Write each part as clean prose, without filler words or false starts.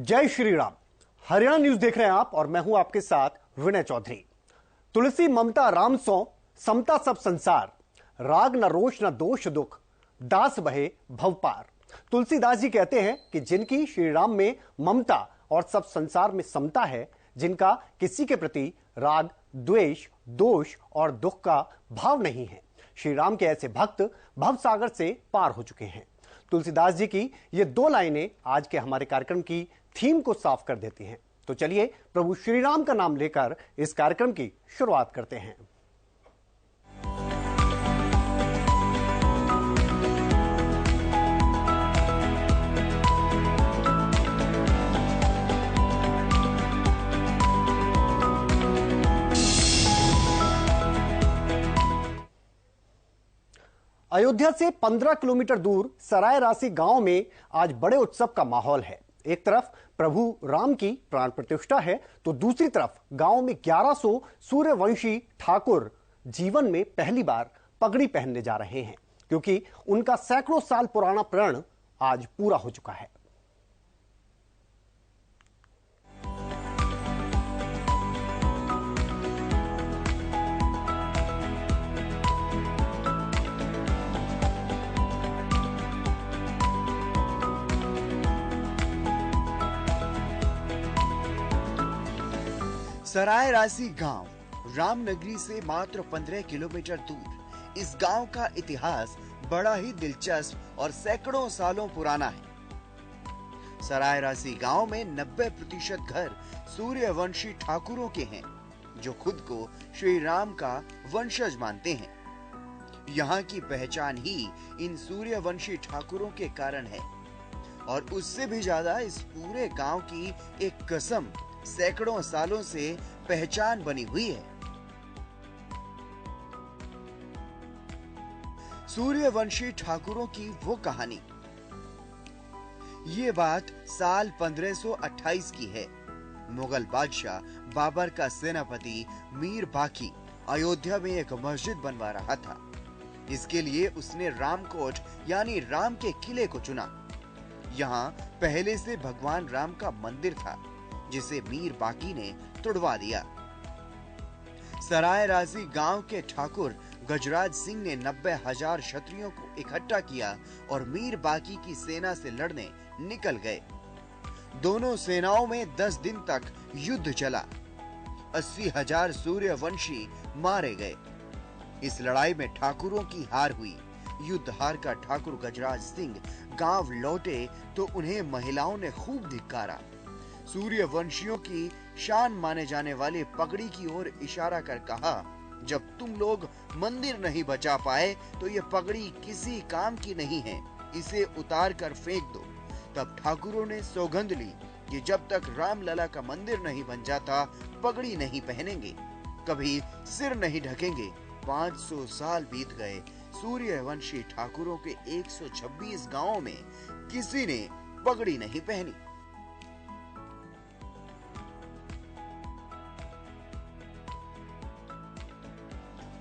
जय श्री राम। हरियाणा न्यूज देख रहे हैं आप और मैं हूं आपके साथ विनय चौधरी। तुलसी ममता राम सो समता सब संसार, राग न रोष न दोष दुख, दास बहे भव पार। तुलसीदास जी कहते हैं कि जिनकी श्री राम में ममता और सब संसार में समता है, जिनका किसी के प्रति राग द्वेष दोष और दुख का भाव नहीं है, श्री राम के ऐसे भक्त भव सागर से पार हो चुके हैं। तुलसीदास जी की ये दो लाइनें आज के हमारे कार्यक्रम की थीम को साफ कर देती हैं। तो चलिए प्रभु श्री राम का नाम लेकर इस कार्यक्रम की शुरुआत करते हैं। अयोध्या से 15 किलोमीटर दूर सराय राशि गांव में आज बड़े उत्सव का माहौल है। एक तरफ प्रभु राम की प्राण प्रतिष्ठा है, तो दूसरी तरफ गांव में 1100 सूर्यवंशी ठाकुर जीवन में पहली बार पगड़ी पहनने जा रहे हैं, क्योंकि उनका सैकड़ों साल पुराना प्रण आज पूरा हो चुका है। सराय राशि गांव रामनगरी से मात्र 15 किलोमीटर दूर। इस गांव का इतिहास बड़ा ही दिलचस्प और सैकड़ों सालों पुराना है। सराय राशि गांव में 90% घर सूर्यवंशी ठाकुरों के हैं, जो खुद को श्री राम का वंशज मानते हैं। यहाँ की पहचान ही इन सूर्यवंशी ठाकुरों के कारण है, और उससे भी ज्यादा इस पूरे गांव की एक कसम सैकड़ों सालों से पहचान बनी हुई है। सूर्यवंशी ठाकुरों की वो कहानी। ये बात साल 1528 की है। मुगल बादशाह बाबर का सेनापति मीर बाकी अयोध्या में एक मस्जिद बनवा रहा था। इसके लिए उसने रामकोट यानी राम के किले को चुना। यहाँ पहले से भगवान राम का मंदिर था, जिसे मीर बाकी ने तुड़वा दिया। सराय राशि गांव के ठाकुर गजराज सिंह ने 90,000 क्षत्रियों को इकट्ठा किया और मीर बाकी की सेना से लड़ने निकल गए। दोनों सेनाओं में 10 दिन तक युद्ध चला। 80,000 सूर्यवंशी मारे गए। इस लड़ाई में ठाकुरों की हार हुई। युद्ध हार का ठाकुर गजराज सिंह गांव लौटे तो उन्हें महिलाओं ने खूब धिक्कारा। सूर्यवंशियों की शान माने जाने वाली पगड़ी की ओर इशारा कर कहा, जब तुम लोग मंदिर नहीं बचा पाए तो ये पगड़ी किसी काम की नहीं है, इसे उतार कर फेंक दो। तब ठाकुरों ने सौगंध ली कि जब तक रामलला का मंदिर नहीं बन जाता पगड़ी नहीं पहनेंगे, कभी सिर नहीं ढकेंगे। 500 साल बीत गए। सूर्यवंशी ठाकुरों के 126 गांवों में किसी ने पगड़ी नहीं पहनी।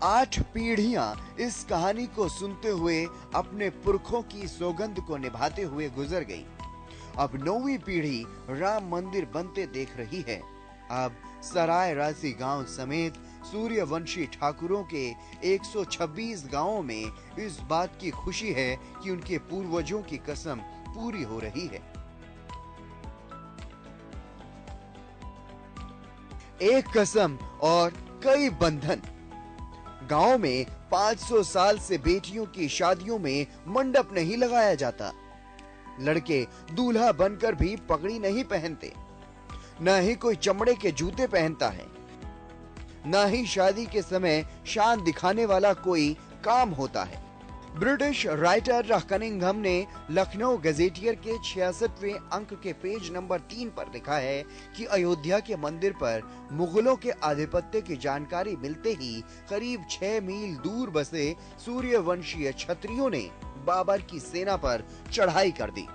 8 पीढ़ियां इस कहानी को सुनते हुए अपने पुरखों की सौगंध को निभाते हुए गुजर गई। अब 9वीं पीढ़ी राम मंदिर बनते देख रही है। अब सराय राशि गांव समेत सूर्यवंशी ठाकुरों के 126 गांवों में इस बात की खुशी है कि उनके पूर्वजों की कसम पूरी हो रही है। एक कसम और कई बंधन। गांव में 500 साल से बेटियों की शादियों में मंडप नहीं लगाया जाता। लड़के दूल्हा बनकर भी पगड़ी नहीं पहनते। न ही कोई चमड़े के जूते पहनता है, न ही शादी के समय शान दिखाने वाला कोई काम होता है। ब्रिटिश राइटर कनिंघम ने लखनऊ गजेटियर के 66वें अंक के पेज नंबर 3 पर लिखा है कि अयोध्या के मंदिर पर मुगलों के आधिपत्य की जानकारी मिलते ही करीब 6 मील दूर बसे सूर्यवंशीय क्षत्रियों ने बाबर की सेना पर चढ़ाई कर दी।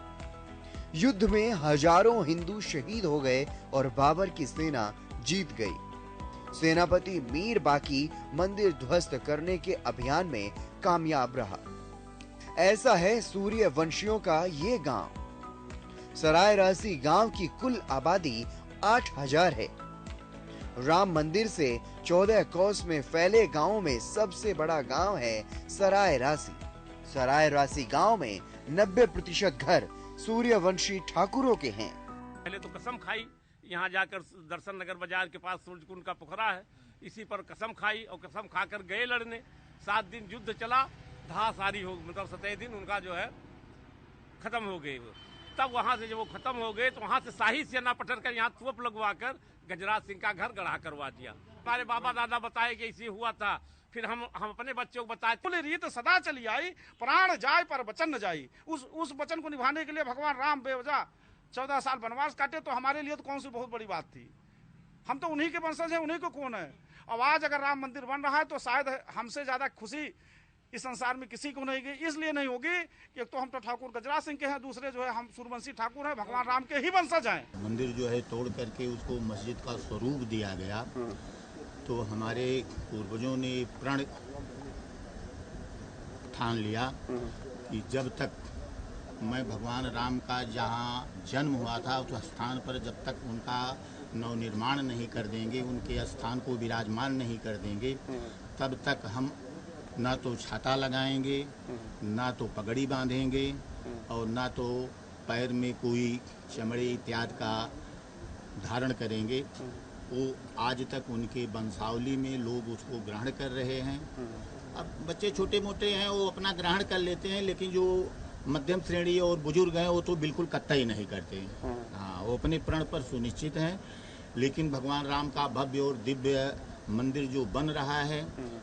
युद्ध में हजारों हिंदू शहीद हो गए और बाबर की सेना जीत गई। सेनापति मीर बाकी मंदिर ध्वस्त करने के अभियान में कामयाब रहा। ऐसा है सूर्यवंशियों का ये गांव। सरायरासी गांव की कुल आबादी 8000 है। राम मंदिर से 14 कोस में फैले गांव में सबसे बड़ा गांव है सरायरासी। सरायरासी गांव में 90% घर सूर्यवंशी ठाकुरों के हैं। पहले तो कसम खाई, यहाँ जाकर दर्शन नगर बाजार के पास सूरजकुंड का पोखरा है, इसी पर कसम खाई और कसम खाकर गए लड़ने। 7 दिन युद्ध चला, धासारी हो मतलब 7 दिन उनका जो है खत्म हो गए। तब वहाँ से जब वो खत्म हो गए तो वहाँ से शाही सेना पटन कर यहाँ तोप लगवा कर गजराज सिंह का घर गढ़ा करवा दिया। हमारे बाबा दादा बताए कि इसी हुआ था। फिर हम अपने बच्चों को बताए, बोले रीत सदा चली आई, प्राण जाए पर वचन न जाई। उस वचन को निभाने के लिए भगवान राम बेवजह 14 साल वनवास काटे, तो हमारे लिए तो कौन सी बहुत बड़ी बात थी। हम तो उन्हीं के वंशज हैं, उन्हीं को कौन है। अब आज अगर राम मंदिर बन रहा है तो शायद हमसे ज्यादा खुशी इस संसार में किसी को नहीं होगी। इसलिए नहीं होगी कि तो हम तो ठाकुर गजराज सिंह के हैं, दूसरे जो है हम सूर्यवंशी ठाकुर हैं, भगवान राम के ही वंशज हैं। मंदिर जो है तोड़ करके उसको मस्जिद का स्वरूप दिया गया, तो हमारे पूर्वजों ने प्रण ठान लिया कि जब तक मैं भगवान राम का जहाँ जन्म हुआ था उस स्थान पर जब तक उनका नवनिर्माण नहीं कर देंगे, उनके स्थान को विराजमान नहीं कर देंगे, तब तक हम ना तो छाता लगाएंगे, ना तो पगड़ी बांधेंगे और ना तो पैर में कोई चमड़े इत्यादि का धारण करेंगे। वो आज तक उनके वंशावली में लोग उसको ग्रहण कर रहे हैं। अब बच्चे छोटे मोटे हैं वो अपना ग्रहण कर लेते हैं, लेकिन जो मध्यम श्रेणी और बुजुर्ग हैं वो तो बिल्कुल कतई नहीं करते हैं। हाँ, वो अपने प्रण पर सुनिश्चित हैं। लेकिन भगवान राम का भव्य और दिव्य मंदिर जो बन रहा है,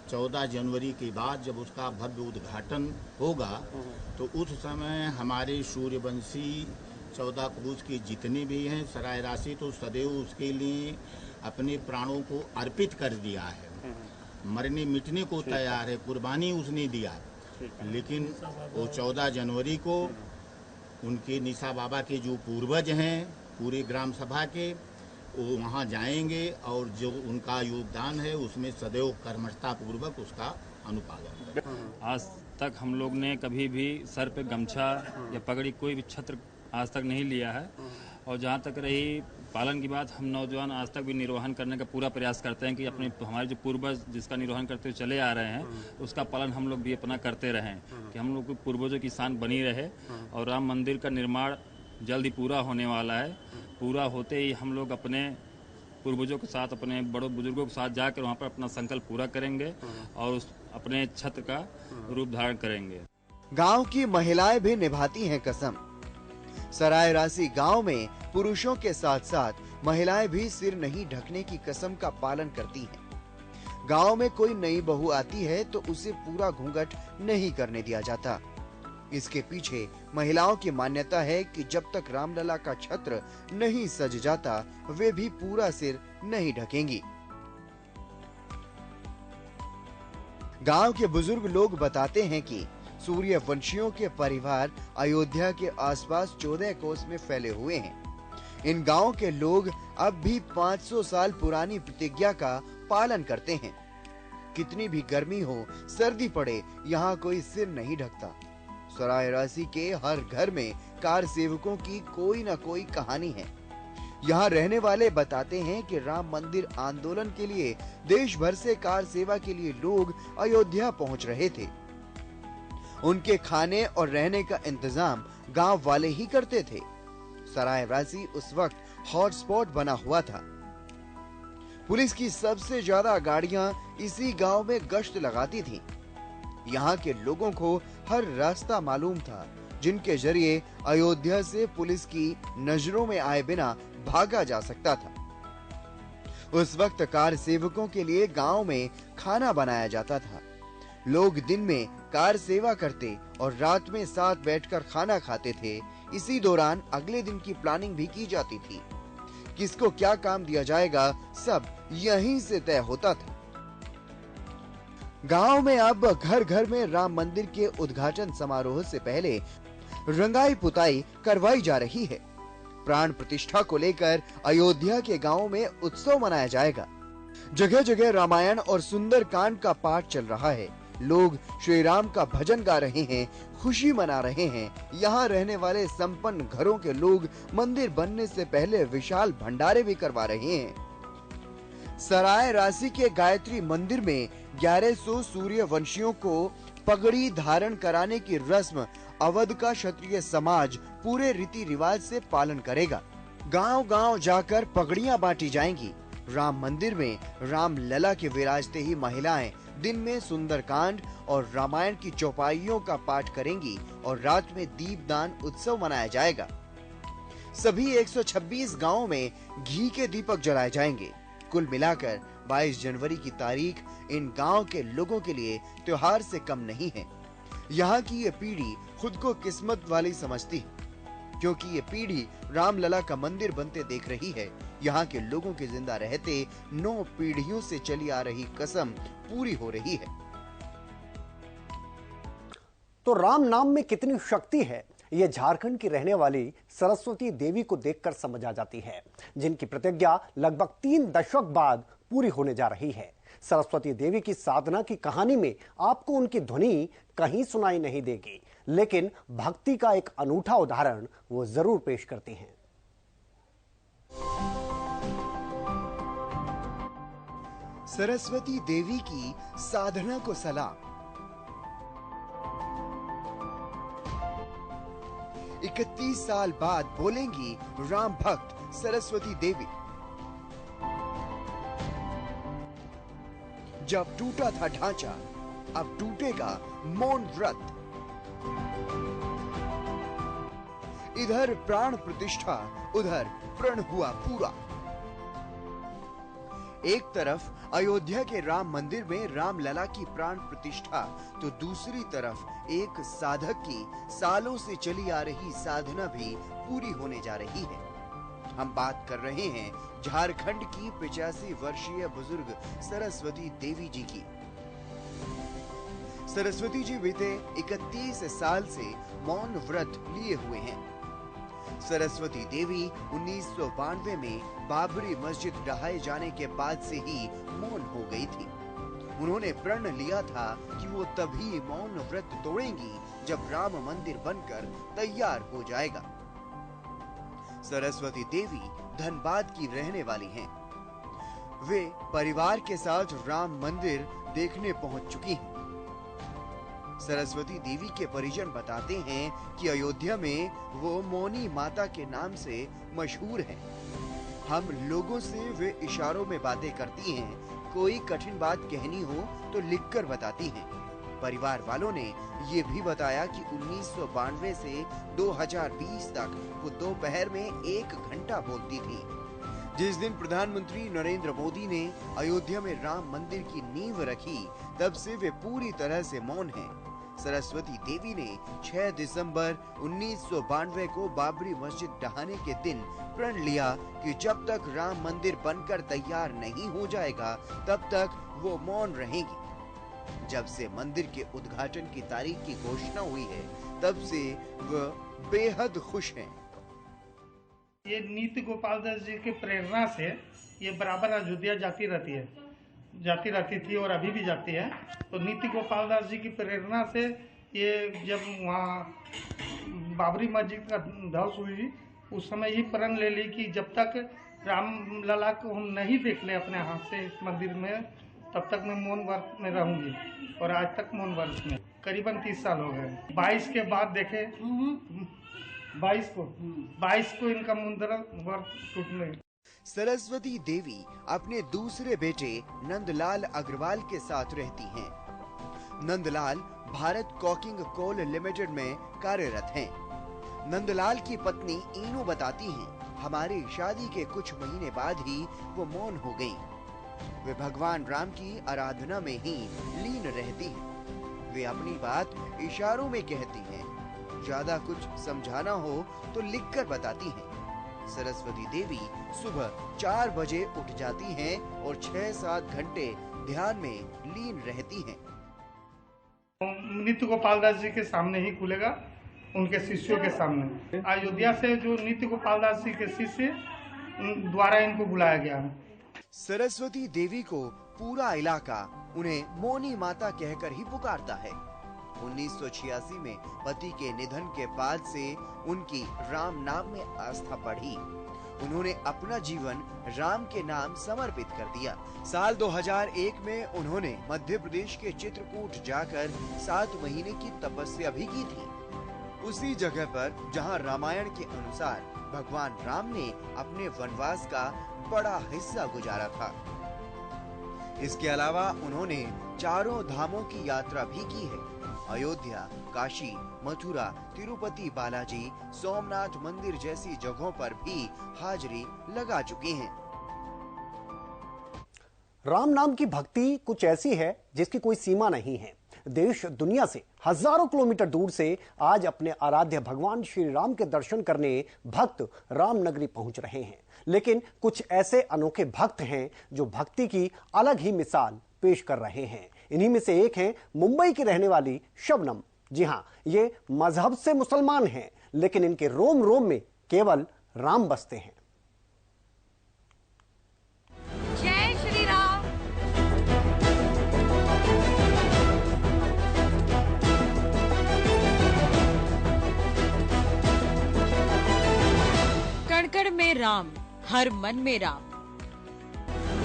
14 जनवरी के बाद जब उसका भव्य उद्घाटन होगा तो उस समय हमारे सूर्यवंशी 14 कोस के जितने भी हैं सरायरासी तो सदैव उसके लिए अपने प्राणों को अर्पित कर दिया है, मरने मिटने को तैयार है, कुर्बानी उसने दिया। लेकिन वो 14 जनवरी को उनके निशा बाबा के जो पूर्वज हैं पूरे ग्राम सभा के, वो वहाँ जाएंगे और जो उनका योगदान है उसमें सदैव कर्मठता पूर्वक उसका अनुपालन करें। आज तक हम लोग ने कभी भी सर पे गमछा या पगड़ी कोई भी छत्र आज तक नहीं लिया है। और जहाँ तक रही पालन की बात, हम नौजवान आज तक भी निर्वहन करने का पूरा प्रयास करते हैं कि अपने हमारे जो पूर्वज जिसका निर्वहन करते हुए चले आ रहे हैं उसका पालन हम लोग भी अपना करते रहें, कि हम लोग को पूर्वजों की शान बनी रहे। और राम मंदिर का निर्माण जल्द ही पूरा होने वाला है। पूरा होते ही हम लोग अपने पूर्वजों के साथ अपने बड़ों बुजुर्गों के साथ जाकर वहाँ पर अपना संकल्प पूरा करेंगे और उस अपने छत्र का रूप धारण करेंगे। गांव की महिलाएं भी निभाती हैं कसम। सरायरासी गांव में पुरुषों के साथ साथ महिलाएं भी सिर नहीं ढकने की कसम का पालन करती हैं। गांव में कोई नई बहू आती है तो उसे पूरा घूंघट नहीं करने दिया जाता। इसके पीछे महिलाओं की मान्यता है कि जब तक रामलला का छत्र नहीं सज जाता वे भी पूरा सिर नहीं ढकेंगी। गांव के बुजुर्ग लोग बताते हैं कि सूर्यवंशियों के परिवार अयोध्या के आसपास 14 कोस में फैले हुए हैं। इन गांव के लोग अब भी 500 साल पुरानी प्रतिज्ञा का पालन करते हैं। कितनी भी गर्मी हो, सर्दी पड़े, यहाँ कोई सिर नहीं ढकता। सरायरासी के हर घर में कार सेवकों की कोई न कोई कहानी है। यहाँ रहने वाले बताते हैं कि राम मंदिर आंदोलन के लिए देश भर से कार सेवा के लिए लोग अयोध्या पहुंच रहे थे। उनके खाने और रहने का इंतजाम गांव वाले ही करते थे। सरायरासी उस वक्त हॉटस्पॉट बना हुआ था। पुलिस की सबसे ज्यादा गाड़ियां इसी गांव में गश्त लगाती थीं। यहाँ के लोगों को हर रास्ता मालूम था जिनके जरिए अयोध्या से पुलिस की नजरों में आए बिना भागा जा सकता था। उस वक्त कार सेवकों के लिए गांव में खाना बनाया जाता था। लोग दिन में कार सेवा करते और रात में साथ बैठकर खाना खाते थे। इसी दौरान अगले दिन की प्लानिंग भी की जाती थी। किसको क्या काम दिया जाएगा सब यहीं से तय होता था। गांव में अब घर घर में राम मंदिर के उद्घाटन समारोह से पहले रंगाई पुताई करवाई जा रही है। प्राण प्रतिष्ठा को लेकर अयोध्या के गांवों में उत्सव मनाया जाएगा। जगह जगह रामायण और सुंदर कांड का पाठ चल रहा है। लोग श्री राम का भजन गा रहे हैं, खुशी मना रहे हैं। यहाँ रहने वाले संपन्न घरों के लोग मंदिर बनने से पहले विशाल भंडारे भी करवा रहे हैं। सराय राशि के गायत्री मंदिर में 1100 सूर्यवंशियों को पगड़ी धारण कराने की रस्म अवध का क्षत्रिय समाज पूरे रीति रिवाज से पालन करेगा। गांव-गांव जाकर पगड़ियां बांटी जाएंगी। राम मंदिर में राम लला के विराजते ही महिलाएं दिन में सुंदरकांड और रामायण की चौपाइयों का पाठ करेंगी और रात में दीपदान उत्सव मनाया जाएगा। सभी 126 गांवों में घी के दीपक जलाए जाएंगे। कुल मिलाकर 22 जनवरी की तारीख इन गांव के लोगों के लिए त्योहार से कम नहीं है। यहाँ की ये पीढ़ी खुद को किस्मत वाली समझती है, क्योंकि ये पीढ़ी रामलला का मंदिर बनते देख रही है। यहाँ के लोगों के जिंदा रहते 9 पीढ़ियों से चली आ रही कसम पूरी हो रही है। तो राम नाम में कितनी शक्ति है, ये झारखंड की रहने वाली सरस्वती देवी को देखकर समझ आ जाती है, जिनकी प्रतिज्ञा लगभग 3 दशक बाद पूरी होने जा रही है। सरस्वती देवी की साधना की कहानी में आपको उनकी ध्वनि कहीं सुनाई नहीं देगी, लेकिन भक्ति का एक अनूठा उदाहरण वो जरूर पेश करती हैं। सरस्वती देवी की साधना को सलाम। 31 साल बाद बोलेंगी राम भक्त सरस्वती देवी। जब टूटा था ढांचा, अब टूटेगा मौन व्रत। इधर प्राण प्रतिष्ठा, उधर प्रण हुआ पूरा। एक तरफ अयोध्या के राम मंदिर में रामलला की प्राण प्रतिष्ठा, तो दूसरी तरफ एक साधक की सालों से चली आ रही साधना भी पूरी होने जा रही है। हम बात कर रहे हैं झारखंड की 85 वर्षीय बुजुर्ग सरस्वती देवी जी की। सरस्वती जी बीते 31 साल से मौन व्रत लिए हुए हैं। सरस्वती देवी 1992 में बाबरी मस्जिद ढहाए जाने के बाद से ही मौन हो गई थी। उन्होंने प्रण लिया था कि वो तभी मौन व्रत तोड़ेंगी जब राम मंदिर बनकर तैयार हो जाएगा। सरस्वती देवी धनबाद की रहने वाली हैं। वे परिवार के साथ राम मंदिर देखने पहुंच चुकी हैं। सरस्वती देवी के परिजन बताते हैं कि अयोध्या में वो मौनी माता के नाम से मशहूर हैं। हम लोगों से वे इशारों में बातें करती हैं, कोई कठिन बात कहनी हो तो लिखकर बताती हैं। परिवार वालों ने ये भी बताया कि 1992 से 2020 तक वो दोपहर में 1 घंटा बोलती थी। जिस दिन प्रधानमंत्री नरेंद्र मोदी ने अयोध्या में राम मंदिर की नींव रखी, तब से वे पूरी तरह से मौन हैं। सरस्वती देवी ने 6 दिसंबर 1992 को बाबरी मस्जिद ढहाने के दिन प्रण लिया कि जब तक राम मंदिर बनकर तैयार नहीं हो जाएगा, तब तक वो मौन रहेंगी। जब से मंदिर के उद्घाटन की तारीख की घोषणा हुई है, तब से वह बेहद खुश हैं। ये नीति गोपाल दास जी की प्रेरणा से ये बराबर अयोध्या जाती रहती थी और अभी भी जाती है। तो नीति गोपाल दास जी की प्रेरणा से ये जब वहाँ बाबरी मस्जिद का ध्वंस हुई, उस समय ही प्रण ले ली कि जब तक राम लला को हम नहीं देख ले अपने हाथ से इस मंदिर में, तब तक मैं मौन व्रत में रहूंगी। और आज तक मौन व्रत में करीबन 30 साल हो गए। 22 के बाद देखे 22 को इनका मौन व्रत टूटने। सरस्वती देवी अपने दूसरे बेटे नंदलाल अग्रवाल के साथ रहती हैं। Nandlal Bharat Coking Coal Limited में कार्यरत हैं। नंदलाल की पत्नी इनू बताती हैं, हमारी शादी के कुछ महीने बाद ही वो मौन हो गईं। वे भगवान राम की आराधना में ही लीन रहती हैं। वे अपनी बात इशारों में कहती हैं। ज्यादा कुछ समझाना हो तो लिखकर बताती हैं। सरस्वती देवी सुबह 4 बजे उठ जाती हैं और 6-7 घंटे ध्यान में लीन रहती हैं। नित्य गोपाल दास जी के सामने ही खुलेगा, उनके शिष्यों के सामने। अयोध्या से जो नित्य गोपाल दास जी के शिष्य द्वारा इनको बुलाया गया है। सरस्वती देवी को पूरा इलाका उन्हें मोनी माता कहकर ही पुकारता है। 1986 में पति के निधन के बाद से उनकी राम नाम में आस्था बढ़ी। उन्होंने अपना जीवन राम के नाम समर्पित कर दिया। साल 2001 में उन्होंने मध्य प्रदेश के चित्रकूट जाकर 7 महीने की तपस्या भी की थी, उसी जगह पर जहां रामायण के अनुसार भगवान राम ने अपने वनवास का बड़ा हिस्सा गुजारा था। इसके अलावा उन्होंने चारों धामों की यात्रा भी की है। अयोध्या, काशी, मथुरा, तिरुपति बालाजी, सोमनाथ मंदिर जैसी जगहों पर भी हाजिरी लगा चुके हैं। राम नाम की भक्ति कुछ ऐसी है जिसकी कोई सीमा नहीं है। देश दुनिया से हजारों किलोमीटर दूर से आज अपने आराध्य भगवान श्री राम के दर्शन करने भक्त राम नगरी पहुंच रहे हैं। लेकिन कुछ ऐसे अनोखे भक्त हैं जो भक्ति की अलग ही मिसाल पेश कर रहे हैं। इन्हीं में से एक है मुंबई की रहने वाली शबनम। जी हां, ये मजहब से मुसलमान हैं, लेकिन इनके रोम रोम में केवल राम बसते हैं। जय श्री राम। कण कण में राम, हर मन में राम।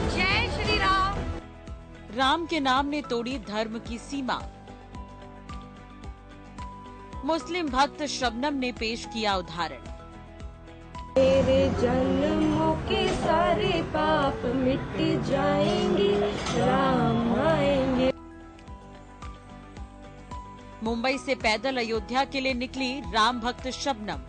जय श्री राम। राम के नाम ने तोड़ी धर्म की सीमा। मुस्लिम भक्त शबनम ने पेश किया उदाहरण। मेरे जन्मों के सारे पाप मिट जाएंगे, राम आएंगे। मुंबई से पैदल अयोध्या के लिए निकली राम भक्त शबनम।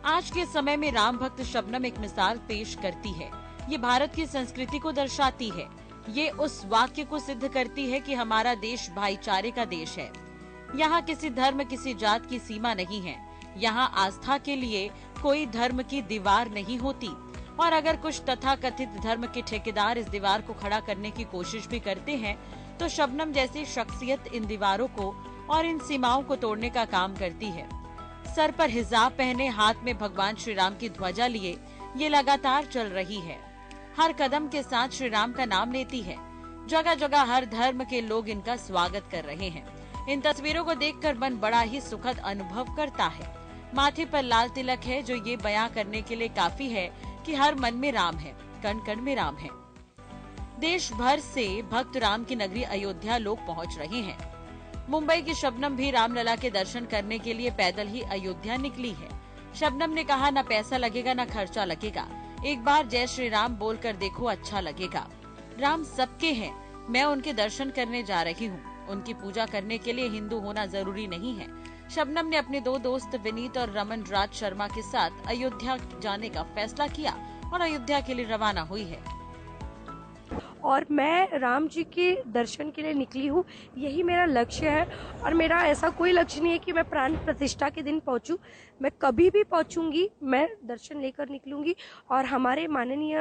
आज के समय में राम भक्त शबनम एक मिसाल पेश करती है। ये भारत की संस्कृति को दर्शाती है। ये उस वाक्य को सिद्ध करती है कि हमारा देश भाईचारे का देश है। यहाँ किसी धर्म, किसी जात की सीमा नहीं है। यहाँ आस्था के लिए कोई धर्म की दीवार नहीं होती। और अगर कुछ तथाकथित धर्म के ठेकेदार इस दीवार को खड़ा करने की कोशिश भी करते हैं, तो शबनम जैसी शख्सियत इन दीवारों को और इन सीमाओं को तोड़ने का काम करती है। सर पर हिजाब पहने, हाथ में भगवान श्री राम की ध्वजा लिए ये लगातार चल रही है। हर कदम के साथ श्री राम का नाम लेती है। जगह जगह हर धर्म के लोग इनका स्वागत कर रहे हैं। इन तस्वीरों को देखकर मन बड़ा ही सुखद अनुभव करता है। माथे पर लाल तिलक है, जो ये बयां करने के लिए काफी है कि हर मन में राम है, कण कण में राम है। देश भर से भक्त राम की नगरी अयोध्या लोग पहुंच रहे हैं। मुंबई की शबनम भी रामलला के दर्शन करने के लिए पैदल ही अयोध्या निकली है। शबनम ने कहा, न पैसा लगेगा न खर्चा लगेगा, एक बार जय श्री राम बोलकर देखो, अच्छा लगेगा। राम सबके हैं, मैं उनके दर्शन करने जा रही हूँ। उनकी पूजा करने के लिए हिंदू होना जरूरी नहीं है। शबनम ने अपने 2 दोस्त विनीत और रमन राज शर्मा के साथ अयोध्या जाने का फैसला किया और अयोध्या के लिए रवाना हुई है। और मैं राम जी के दर्शन के लिए निकली हूँ, यही मेरा लक्ष्य है। और मेरा ऐसा कोई लक्ष्य नहीं है कि मैं प्राण प्रतिष्ठा के दिन पहुँचूँ। मैं कभी भी पहुँचूँगी, मैं दर्शन लेकर निकलूँगी। और हमारे माननीय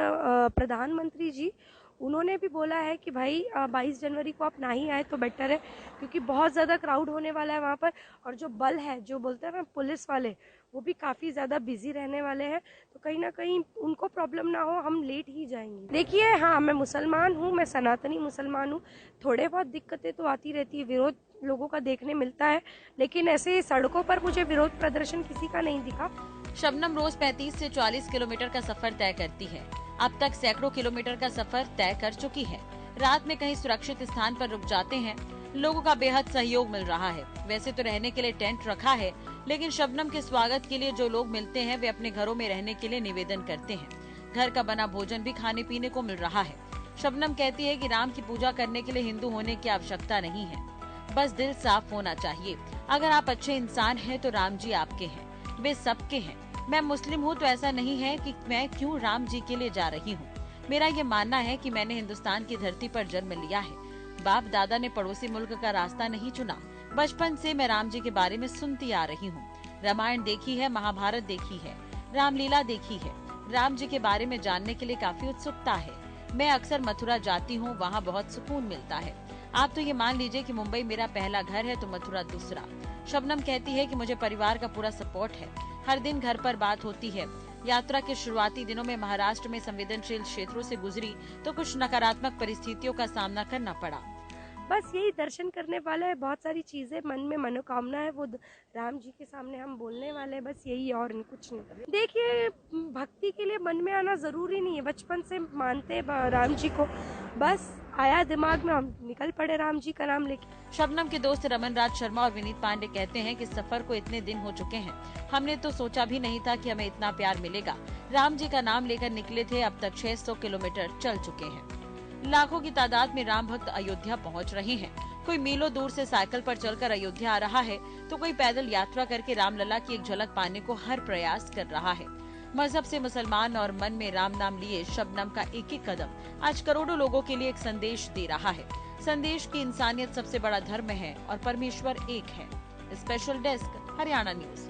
प्रधानमंत्री जी, उन्होंने भी बोला है कि भाई 22 जनवरी को आप ना ही आए तो बेटर है, क्योंकि बहुत ज़्यादा क्राउड होने वाला है वहाँ पर। और जो बल है, जो बोलते हैं ना पुलिस वाले, वो भी काफ़ी ज़्यादा बिजी रहने वाले हैं। तो कहीं ना कहीं उनको प्रॉब्लम ना हो, हम लेट ही जाएंगे। देखिए, हाँ, मैं मुसलमान हूँ, मैं सनातनी मुसलमान हूँ। थोड़े बहुत दिक्कतें तो आती रहती है, विरोध लोगों का देखने मिलता है, लेकिन ऐसे सड़कों पर मुझे विरोध प्रदर्शन किसी का नहीं दिखा। शबनम रोज 35 से 40 किलोमीटर का सफर तय करती है। अब तक सैकड़ों किलोमीटर का सफर तय कर चुकी है। रात में कहीं सुरक्षित स्थान पर रुक जाते हैं। लोगों का बेहद सहयोग मिल रहा है। वैसे तो रहने के लिए टेंट रखा है, लेकिन शबनम के स्वागत के लिए जो लोग मिलते हैं वे अपने घरों में रहने के लिए निवेदन करते हैं। घर का बना भोजन भी खाने पीने को मिल रहा है। शबनम कहती है कि राम की पूजा करने के लिए हिंदू होने की आवश्यकता नहीं है, बस दिल साफ होना चाहिए। अगर आप अच्छे इंसान हैं तो राम जी आपके हैं, वे सबके हैं। मैं मुस्लिम हूँ तो ऐसा नहीं है कि मैं क्यों राम जी के लिए जा रही हूँ। मेरा ये मानना है कि मैंने हिंदुस्तान की धरती पर जन्म लिया है। बाप दादा ने पड़ोसी मुल्क का रास्ता नहीं चुना। बचपन से मैं राम जी के बारे में सुनती आ रही हूँ। रामायण देखी है, महाभारत देखी है, रामलीला देखी है। राम जी के बारे में जानने के लिए काफी उत्सुकता है। मैं अक्सर मथुरा जाती हूँ, वहाँ बहुत सुकून मिलता है। आप तो ये मान लीजिए कि मुंबई मेरा पहला घर है तो मथुरा दूसरा। शबनम कहती है कि मुझे परिवार का पूरा सपोर्ट है। हर दिन घर पर बात होती है। यात्रा के शुरुआती दिनों में महाराष्ट्र में संवेदनशील क्षेत्रों से गुजरी तो कुछ नकारात्मक परिस्थितियों का सामना करना पड़ा। बस यही दर्शन करने वाले हैं, बहुत सारी चीज़ें मन में मनोकामना है वो राम जी के सामने हम बोलने वाले हैं, बस यही और कुछ नहीं। देखिए, भक्ति के लिए मन में आना ज़रूरी नहीं है, बचपन से मानते हैं राम जी को, बस आया दिमाग में, हम निकल पड़े राम जी का नाम लेके। शबनम के दोस्त रमन राज शर्मा और विनीत पांडे कहते हैं कि सफर को इतने दिन हो चुके हैं, हमने तो सोचा भी नहीं था कि हमें इतना प्यार मिलेगा। राम जी का नाम लेकर निकले थे, अब तक 600 किलोमीटर चल चुके हैं। लाखों की तादाद में राम भक्त अयोध्या पहुंच रहे हैं। कोई मीलों दूर से साइकिल पर चलकर अयोध्या आ रहा है तो कोई पैदल यात्रा करके रामलला की एक झलक पाने को हर प्रयास कर रहा है। मजहब से मुसलमान और मन में राम नाम लिए शबनम का एक एक कदम आज करोड़ों लोगों के लिए एक संदेश दे रहा है। संदेश की इंसानियत सबसे बड़ा धर्म है और परमेश्वर एक है। Special desk, Haryana news.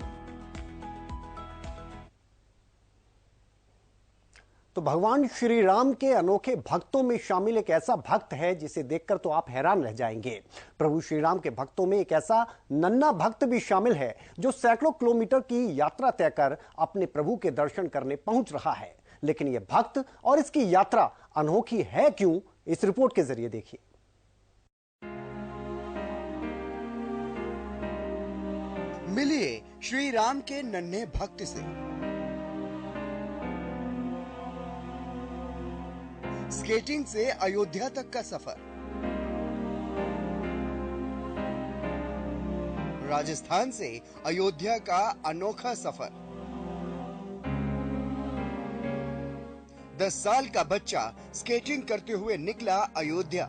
तो भगवान श्री राम के अनोखे भक्तों में शामिल एक ऐसा भक्त है जिसे देखकर तो आप हैरान रह जाएंगे। प्रभु श्री राम के भक्तों में एक ऐसा नन्हा भक्त भी शामिल है जो सैकड़ों किलोमीटर की यात्रा तय कर अपने प्रभु के दर्शन करने पहुंच रहा है। लेकिन यह भक्त और इसकी यात्रा अनोखी है क्यों, इस रिपोर्ट के जरिए देखिए। मिलिए श्री राम के नन्हे भक्त से। स्केटिंग से अयोध्या तक का सफर, राजस्थान से अयोध्या का अनोखा सफर, 10 साल का बच्चा स्केटिंग करते हुए निकला अयोध्या।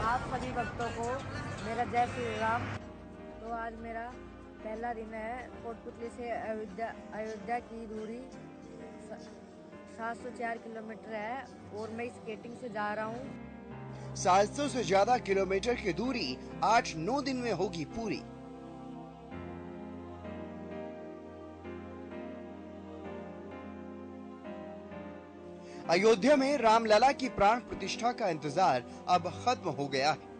आप सभी भक्तों को मेरा जय श्री राम। तो आज मेरा पहला दिन है। कोटपुतली से अयोध्या की दूरी 704 किलोमीटर है और मैं स्केटिंग से जा रहा हूँ। 700 से ज्यादा किलोमीटर की दूरी 8-9 दिन में होगी पूरी। अयोध्या में रामलला की प्राण प्रतिष्ठा का इंतजार अब खत्म हो गया है।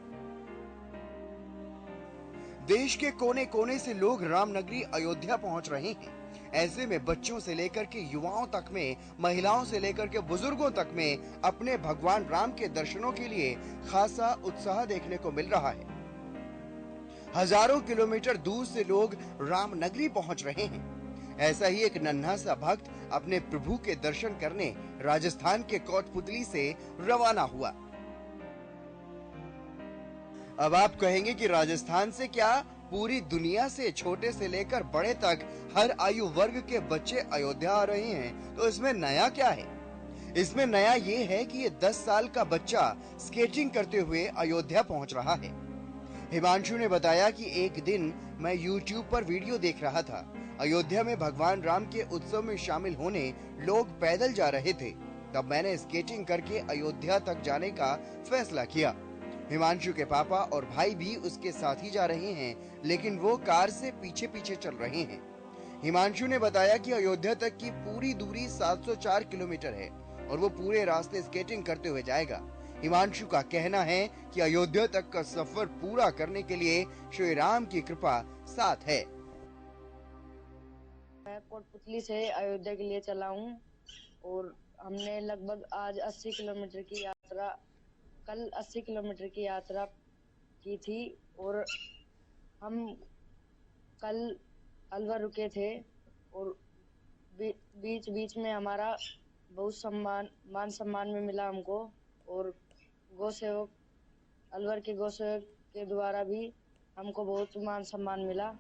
देश के कोने कोने से लोग रामनगरी अयोध्या पहुंच रहे हैं। ऐसे में बच्चों से लेकर के युवाओं तक में, महिलाओं से लेकर के बुजुर्गों तक में अपने भगवान राम के दर्शनों के लिए खासा उत्साह देखने को मिल रहा है। हजारों किलोमीटर दूर से लोग रामनगरी पहुंच रहे हैं। ऐसा ही एक नन्हा सा भक्त अपने प्रभु के दर्शन करने राजस्थान के कोटपुतली से रवाना हुआ। अब आप कहेंगे कि राजस्थान से क्या, पूरी दुनिया से छोटे से लेकर बड़े तक हर आयु वर्ग के बच्चे अयोध्या आ रहे हैं, तो इसमें नया क्या है? इसमें नया ये है कि ये 10 साल का बच्चा स्केटिंग करते हुए अयोध्या पहुंच रहा है। हिमांशु ने बताया कि एक दिन मैं YouTube पर वीडियो देख रहा था। अयोध्या में भगवान राम के उत्सव में शामिल होने लोग पैदल जा रहे थे। तब मैंने स्केटिंग करके अयोध्या तक जाने का फैसला किया। हिमांशु के पापा और भाई भी उसके साथ ही जा रहे हैं, लेकिन वो कार से पीछे पीछे चल रहे हैं। हिमांशु ने बताया कि अयोध्या तक की पूरी दूरी 704 किलोमीटर है और वो पूरे रास्ते स्केटिंग करते हुए जाएगा। हिमांशु का कहना है कि अयोध्या तक का सफर पूरा करने के लिए श्री राम की कृपा साथ है। मैं कोटपुतली से अयोध्या के लिए चला हूँ और हमने लगभग आज 80 किलोमीटर की यात्रा, कल 80 किलोमीटर की यात्रा की थी और हम कल अलवर रुके थे और बीच बीच में हमारा बहुत मान सम्मान में मिला हमको और गौ सेवक, अलवर के गौ सेवक के द्वारा भी हमको बहुत मान सम्मान मिला।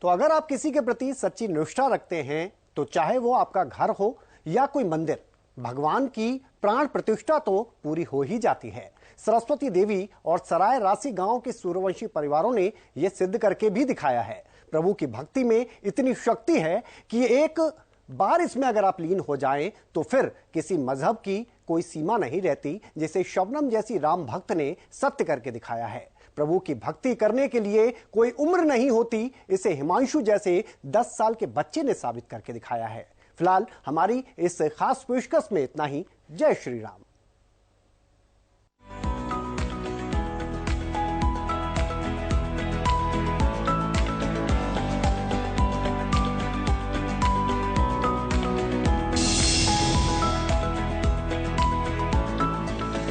तो अगर आप किसी के प्रति सच्ची निष्ठा रखते हैं तो चाहे वो आपका घर हो या कोई मंदिर, भगवान की प्राण प्रतिष्ठा तो पूरी हो ही जाती है। सरस्वती देवी और सराय राशि गांव के सूर्यवंशी परिवारों ने यह सिद्ध करके भी दिखाया है। प्रभु की भक्ति में इतनी शक्ति है कि एक बार इसमें अगर आप लीन हो जाएं तो फिर किसी मजहब की कोई सीमा नहीं रहती, जिसे शबनम जैसी राम भक्त ने सत्य करके दिखाया है। प्रभु की भक्ति करने के लिए कोई उम्र नहीं होती, इसे हिमांशु जैसे 10 साल के बच्चे ने साबित करके दिखाया है। फिलहाल हमारी इस खास पेशकश में इतना ही। जय श्री राम।